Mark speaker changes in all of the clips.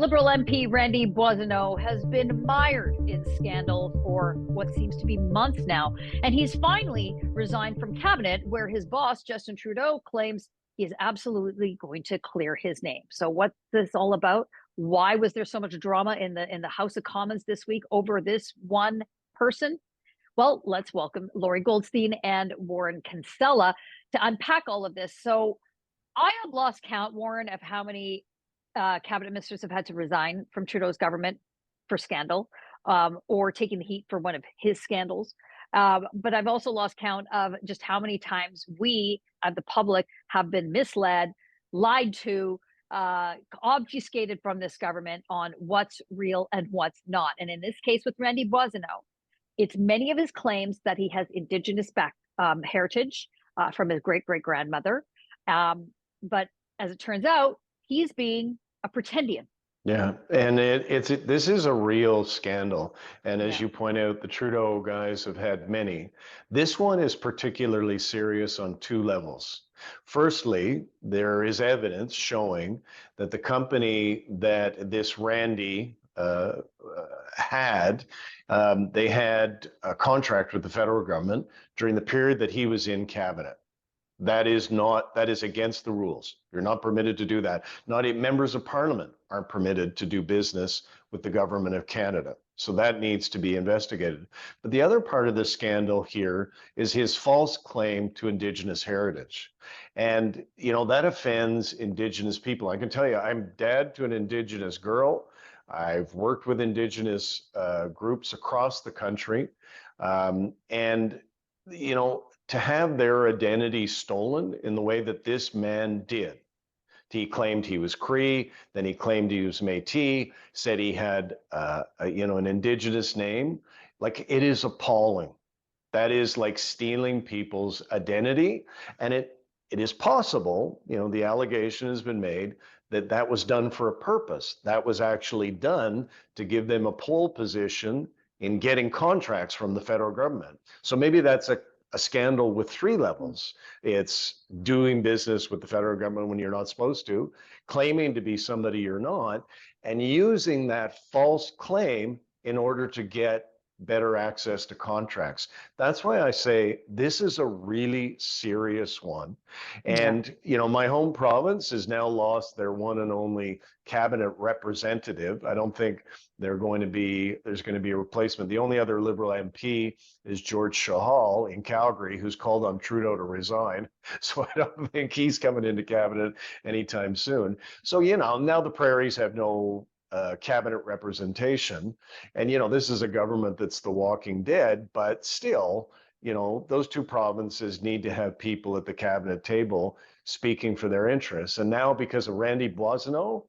Speaker 1: Liberal MP Randy Boissonnault has been mired in scandal for what seems to be months now, and he's finally resigned from cabinet, where his boss, Justin Trudeau, claims he is absolutely going to clear his name. So what's this all about? Why was there so much drama in the House of Commons this week over this one person? Well, let's welcome Lorrie Goldstein and Warren Kinsella to unpack all of this. So I have lost count, Warren, of how many cabinet ministers have had to resign from Trudeau's government for scandal, or taking the heat for one of his scandals. But I've also lost count of just how many times we, the public, have been misled, lied to, obfuscated from this government on what's real and what's not. And in this case with Randy Boissonnault, it's many of his claims that he has Indigenous heritage from his great-great-grandmother. But as it turns out, he's being a pretendian.
Speaker 2: Yeah, and this is a real scandal. And as you point out, the Trudeau guys have had many. This one is particularly serious on two levels. Firstly, there is evidence showing that the company that this Randy had, they had a contract with the federal government during the period that he was in cabinet. That is against the rules. You're not permitted to do that. Not even members of parliament aren't permitted to do business with the government of Canada. So that needs to be investigated. But the other part of the scandal here is his false claim to Indigenous heritage. And, you know, that offends Indigenous people. I can tell you, I'm dad to an Indigenous girl. I've worked with Indigenous groups across the country. And, you know, to have their identity stolen in the way that this man did. He claimed he was Cree, then he claimed he was Métis, said he had, an Indigenous name. Like, it is appalling. That is like stealing people's identity. And it is possible, you know, the allegation has been made that that was done for a purpose. That was actually done to give them a pole position in getting contracts from the federal government. So maybe that's a scandal with three levels. It's doing business with the federal government when you're not supposed to, claiming to be somebody you're not, and using that false claim in order to get better access to contracts. That's why I say this is a really serious one. And, you know, my home province has now lost their one and only cabinet representative. I don't think there's going to be a replacement. The only other Liberal MP is George Shahal in Calgary, who's called on Trudeau to resign. So I don't think he's coming into cabinet anytime soon. So, you know, now the prairies have no cabinet representation. And, you know, this is a government that's the walking dead, but still, you know, those two provinces need to have people at the cabinet table speaking for their interests. And now, because of Randy Boissonnault,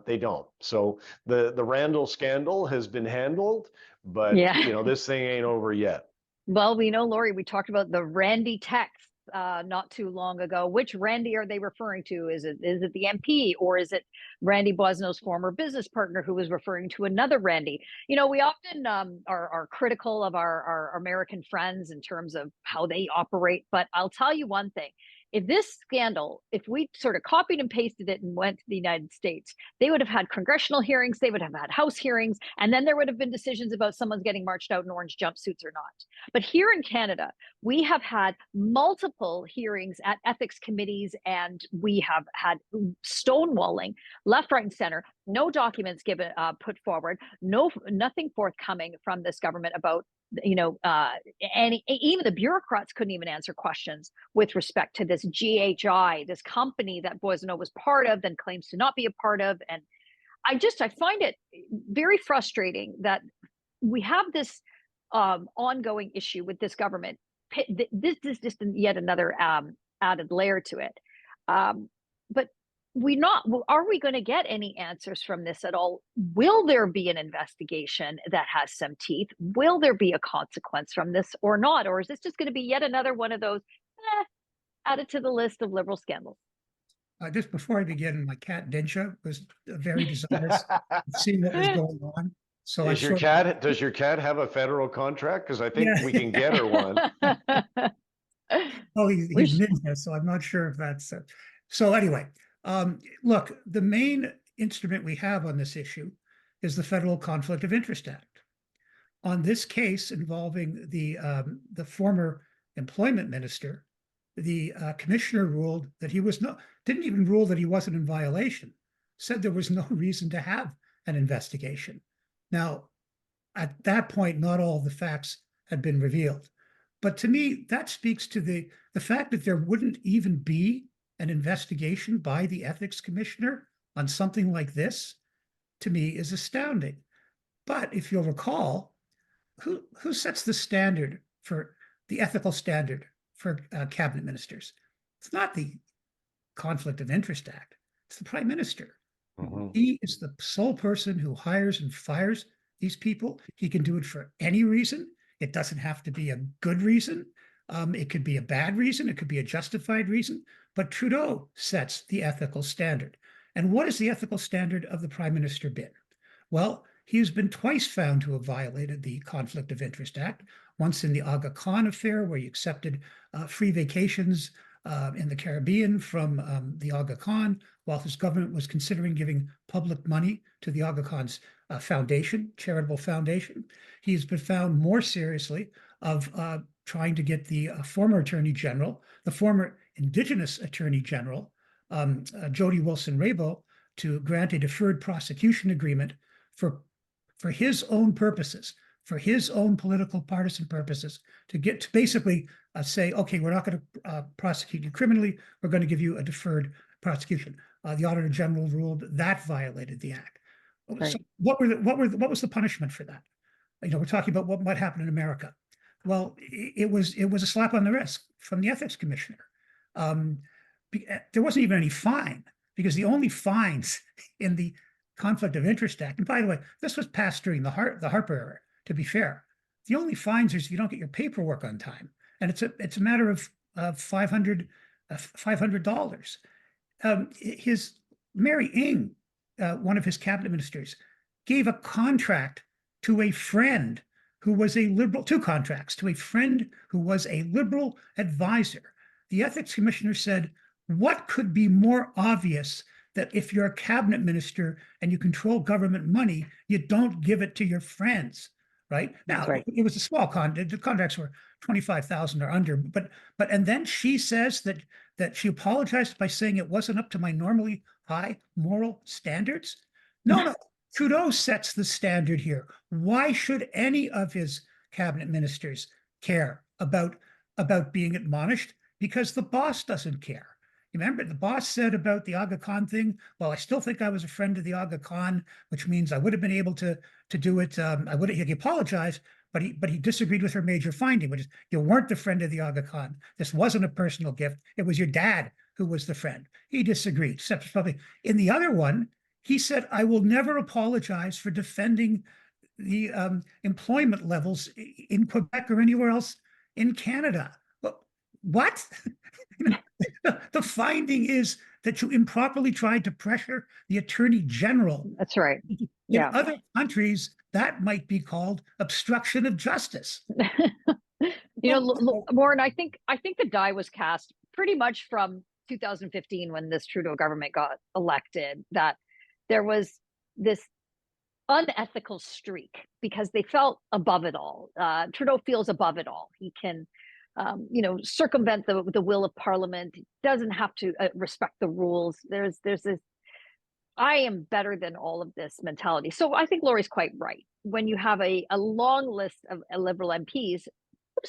Speaker 2: they don't. So the Randall scandal has been handled, but, you know, this thing ain't over yet.
Speaker 1: Well, we know, Lorrie, we talked about the Randy text not too long ago. Which Randy are they referring to? Is it the MP, or is it Randy Boissonnault's former business partner who was referring to another Randy? You know, we often are critical of our American friends in terms of how they operate, but I'll tell you one thing. If this scandal, if we sort of copied and pasted it and went to the United States, they would have had congressional hearings, they would have had House hearings, and then there would have been decisions about someone's getting marched out in orange jumpsuits or not. But here in Canada, we have had multiple hearings at ethics committees, and we have had stonewalling left, right, and center. No documents given put forward. Nothing forthcoming from this government about, you know, and even the bureaucrats couldn't even answer questions with respect to this GHI, this company that Boissonnault was part of, then claims to not be a part of. And I find it very frustrating that we have this ongoing issue with this government. This is just yet another added layer to it. But are we going to get any answers from this at all? Will there be an investigation that has some teeth? Will there be a consequence from this or not? Or is this just going to be yet another one of those added to the list of Liberal scandals?
Speaker 3: Just before I begin, my cat Dinsha was very desirous of seeing what was going on. So
Speaker 2: does your cat have a federal contract? Because I think we can get her one.
Speaker 3: Oh, he's ninja, so I'm not sure if that's it. So anyway, look, the main instrument we have on this issue is the Federal Conflict of Interest Act. On this case involving the former employment minister, the commissioner ruled that he was didn't even rule that he wasn't in violation, said there was no reason to have an investigation. Now, at that point, not all the facts had been revealed. But to me, that speaks to the fact that there wouldn't even be an investigation by the ethics commissioner on something like this, to me, is astounding. But if you'll recall, who sets the standard for the ethical standard for cabinet ministers? It's not the Conflict of Interest Act. It's the Prime Minister.
Speaker 2: Mm-hmm.
Speaker 3: He is the sole person who hires and fires these people. He can do it for any reason. It doesn't have to be a good reason. It could be a bad reason. It could be a justified reason. But Trudeau sets the ethical standard. And what has the ethical standard of the Prime Minister been? Well, he has been twice found to have violated the Conflict of Interest Act. Once in the Aga Khan affair, where he accepted free vacations in the Caribbean from the Aga Khan, while his government was considering giving public money to the Aga Khan's foundation, charitable foundation. He's been found more seriously of trying to get the former Attorney General, the former Indigenous Attorney General, Jody Wilson-Raybould, to grant a deferred prosecution agreement for his own purposes, for his own political partisan purposes, to get to basically say, okay, we're not going to prosecute you criminally. We're going to give you a deferred prosecution. The Auditor General ruled that violated the act.
Speaker 1: Right.
Speaker 3: So what was the punishment for that? You know, we're talking about what might happen in America. Well, it was a slap on the wrist from the ethics commissioner. There wasn't even any fine, because the only fines in the Conflict of Interest Act, and by the way, this was passed during the Harper era, to be fair. The only fines is if you don't get your paperwork on time, and it's a matter of $500. His Mary Ng, one of his cabinet ministers, gave a contract to a friend who was a liberal, two contracts to a friend who was a liberal advisor. The ethics commissioner said, what could be more obvious that if you're a cabinet minister and you control government money, you don't give it to your friends, right? Now,
Speaker 1: right.
Speaker 3: It was a small contract. The contracts were 25,000 or under, but and then she says that she apologized by saying it wasn't up to my normally high moral standards. No. Trudeau sets the standard here. Why should any of his cabinet ministers care about being admonished? Because the boss doesn't care. Remember, the boss said about the Aga Khan thing, well, I still think I was a friend of the Aga Khan, which means I would have been able to do it. He apologized, but he disagreed with her major finding, which is you weren't the friend of the Aga Khan. This wasn't a personal gift. It was your dad who was the friend. He disagreed. Probably in the other one, he said, I will never apologize for defending the employment levels in Quebec or anywhere else in Canada. Well, what? The finding is that you improperly tried to pressure the Attorney General.
Speaker 1: That's right.
Speaker 3: In other countries, that might be called obstruction of justice.
Speaker 1: Warren, I think the die was cast pretty much from 2015 when this Trudeau government got elected, that there was this unethical streak because they felt above it all. Trudeau feels above it all. He can circumvent the will of Parliament. He doesn't have to respect the rules. There's this I am better than all of this mentality. So I think Lorrie's quite right. When you have a long list of Liberal MPs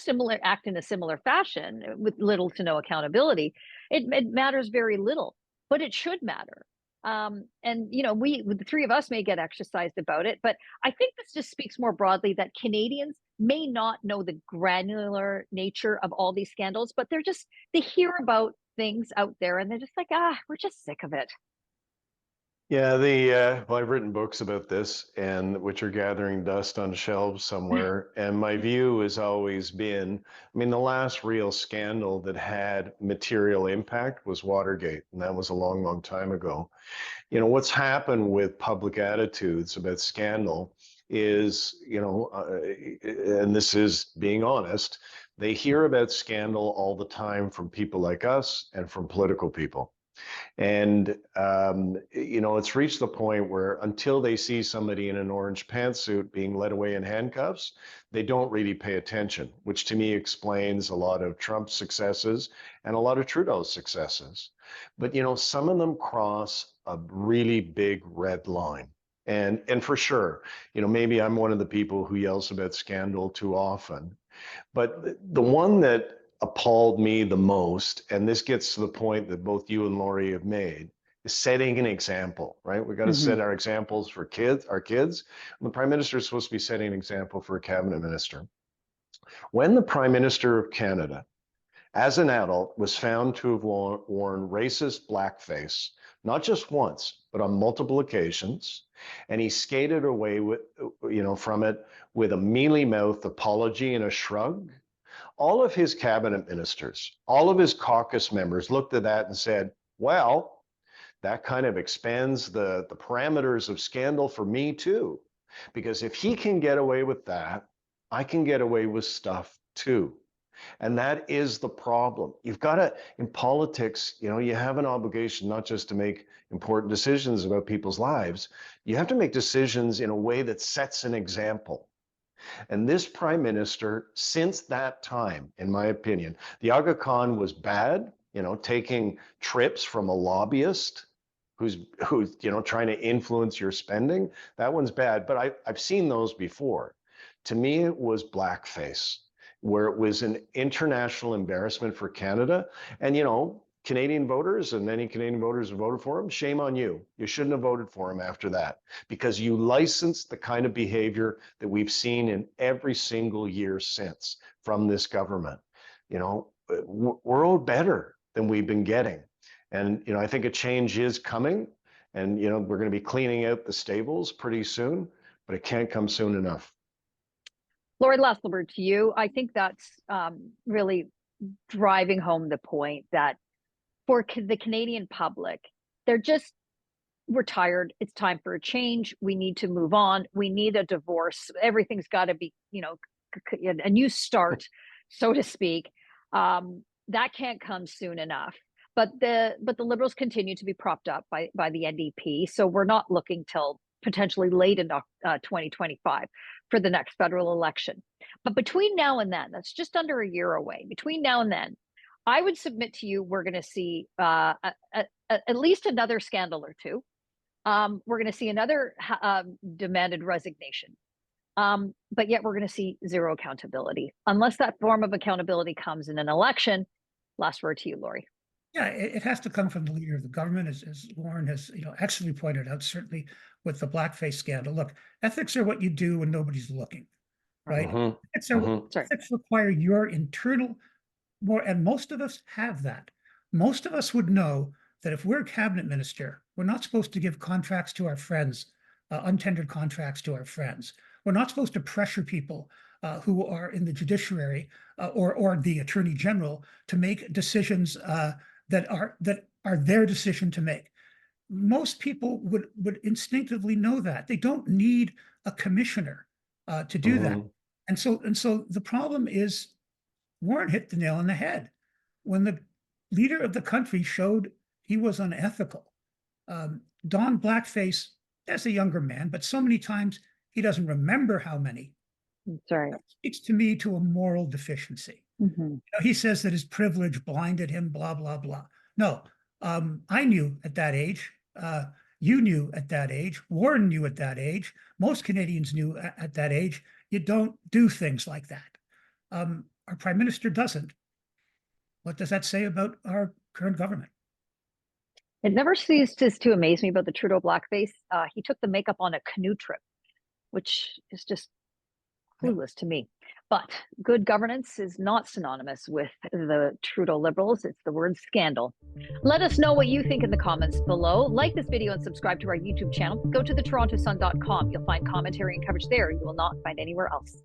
Speaker 1: who act in a similar fashion with little to no accountability, it matters very little, but it should matter. The three of us may get exercised about it, but I think this just speaks more broadly that Canadians may not know the granular nature of all these scandals, but they hear about things out there and they're just like, we're just sick of it.
Speaker 2: Yeah, I've written books about this, and which are gathering dust on shelves somewhere. And my view has always been, the last real scandal that had material impact was Watergate, and that was a long, long time ago. What's happened with public attitudes about scandal is, and this is being honest, they hear about scandal all the time from people like us and from political people. And, it's reached the point where until they see somebody in an orange pantsuit being led away in handcuffs, they don't really pay attention, which to me explains a lot of Trump's successes and a lot of Trudeau's successes. But, some of them cross a really big red line. And for sure, maybe I'm one of the people who yells about scandal too often. But the one that appalled me the most, and this gets to the point that both you and Lorrie have made, is setting an example, right? We've got to set our examples for our kids. And the Prime Minister is supposed to be setting an example for a cabinet minister. When the Prime Minister of Canada, as an adult, was found to have worn racist blackface, not just once, but on multiple occasions, and he skated away from it with a mealy-mouthed apology and a shrug, all of his cabinet ministers, all of his caucus members looked at that and said, well, that kind of expands the parameters of scandal for me too. Because if he can get away with that, I can get away with stuff too. And that is the problem. You've got to, in politics, you have an obligation not just to make important decisions about people's lives, you have to make decisions in a way that sets an example. And this Prime Minister, since that time, in my opinion, the Aga Khan was bad, taking trips from a lobbyist who's trying to influence your spending. That one's bad, but I've seen those before. To me, it was blackface, where it was an international embarrassment for Canada. And, Canadian voters, and many Canadian voters have voted for him, shame on you. You shouldn't have voted for him after that, because you licensed the kind of behavior that we've seen in every single year since from this government. We're owed better than we've been getting. And, I think a change is coming, and, we're going to be cleaning out the stables pretty soon, but it can't come soon enough.
Speaker 1: Lorrie, last word to you. I think that's really driving home the point that for the Canadian public, we're tired. It's time for a change. We need to move on. We need a divorce. Everything's got to be, a new start, so to speak. That can't come soon enough. But the Liberals continue to be propped up by the NDP. So we're not looking till potentially late in 2025 for the next federal election. But between now and then, that's just under a year away. Between now and then, I would submit to you, we're going to see at least another scandal or two. We're going to see another demanded resignation. But yet we're going to see zero accountability, unless that form of accountability comes in an election. Last word to you, Lorrie.
Speaker 3: Yeah, it has to come from the leader of the government, as Lauren has actually pointed out, certainly with the blackface scandal. Look, ethics are what you do when nobody's looking, right? Ethics require your internal and most of us have that. Most of us would know that if we're a cabinet minister, we're not supposed to give contracts to our friends, untendered contracts to our friends. We're not supposed to pressure people who are in the judiciary or the attorney general to make decisions that are their decision to make. Most people would instinctively know that. They don't need a commissioner to do that. And so the problem is, Warren hit the nail on the head when the leader of the country showed he was unethical. Don blackface as a younger man, but so many times he doesn't remember how many.
Speaker 1: Sorry.
Speaker 3: That speaks to me to a moral deficiency. He says that his privilege blinded him, blah, blah, blah. No, I knew at that age. You knew at that age. Warren knew at that age. Most Canadians knew at that age. You don't do things like that. Our Prime Minister doesn't. What does that say about our current government?
Speaker 1: It never ceases to amaze me about the Trudeau blackface. He took the makeup on a canoe trip, which is just clueless to me. But good governance is not synonymous with the Trudeau Liberals. It's the word scandal. Let us know what you think in the comments below. Like this video and subscribe to our YouTube channel. Go to theTorontoSun.com. You'll find commentary and coverage there you will not find anywhere else.